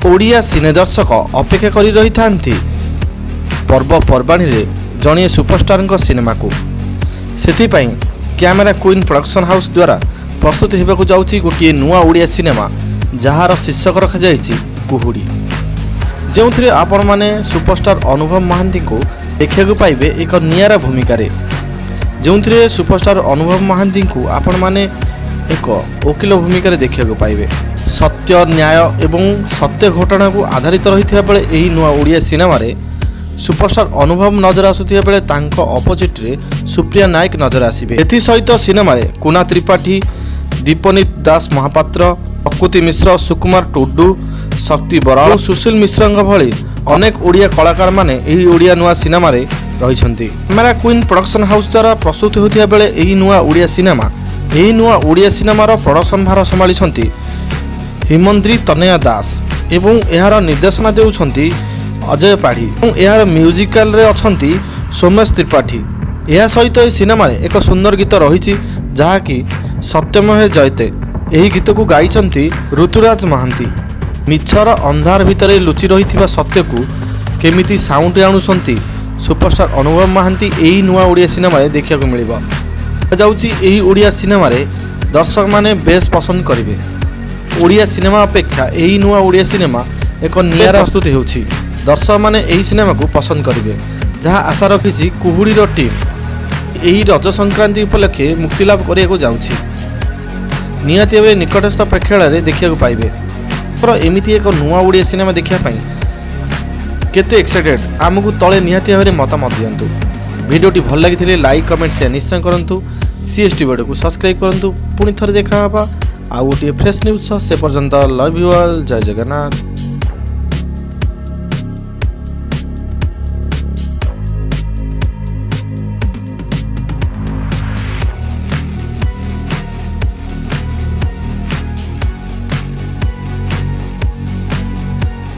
ओडिया सिने दर्शक अपेक्षा करी रही थांती पर्वपर्वाणी रे जणिए सुपरस्टार सिनेमा को सेथिपाई कैमेरा क्वीन प्रोडक्शन हाउस द्वारा प्रस्तुत होगा जाउची गोटे नुआ ओडिया सिनेमा जार शीर्षक रखा जाइछि कुहुडी जो आपण माने सुपरस्टार अनुभव महांती को देखा पाइबे एक नियारा भूमिका जो सुपरस्टार अनुभव महांती को आपण माने एक वकिल भूमिका देखा पाइबे सत्य न्याय एवं सत्य घटना को आधारित रही बेले यही नुआ ओडिया सिनेमा सुपरस्टार अनुभव नजर आसुथिबा बेले तांको अपोजिट रे सुप्रिया नायक नजर आसिबे। एथि सहित सिनेमा रे कुना त्रिपाठी दीपनीत दास महापात्र प्रकृति मिश्र सुकुमार टुडू शक्ति बराल सुशील मिश्र भली अनेक ओडिया कलाकार माने एही ओडिया नुआ सिनेमा रे रहिसंती। कैमेरा क्वीन प्रोडक्शन हाउस द्वारा प्रस्तुत होथिबा बेले एही नुआ ओडिया सिनेमार प्रोडक्शन भार संभाली हिमंद्री तनया दास एवं यार निर्देशना देउछंती अजय पाढ़ी और यार म्यूजिकल रे अछंती सोमेश त्रिपाठी। यह सहित यह सिनेमा रे एक सुंदर गीत रही जहाँकि सत्यमय जयते यही गीत को गाइछंती ऋतुराज महांती। मिछर अंधार भितर लुचि रही सत्य को केमिति साउंड आणुसंती सुपरस्टार अनुभव महांती यही नुआ ओडिया सिनेमा रे देखा मिलिबा जाउची। यही ओडिया सिनेमा रे दर्शक माने बेस पसंद करिवे। ओडिया सिनेमा अपेक्षा यही नुआ ओडिया सिनेमा एक नियारा प्रस्तुत होउछि। दर्शक माने यही सिनेमा को पसंद करिवे जहाँ आशा रखी कुहुडी टीम यही रज संक्रांति उपलक्षे मुक्तिलाभ करने जाउछि। निहाती भाव निकटस्थ प्रेक्षालय देखा पाइबे। एमिति एक नुआ ओडिया सिनेमा देखापी केते एक्साइटेड आमको तले निहाती भाव मतामत दियंतु। वीडियोटी भल लगी लाइक कमेंट शेयर निश्चय करूँ। सीएसटी वीडियो को सब्सक्राइब करूँ। पुणी थरे देखा आउ गोटे फ्रेश न्यूज से पर्यंत लव यू ऑल। जय जगन्नाथ।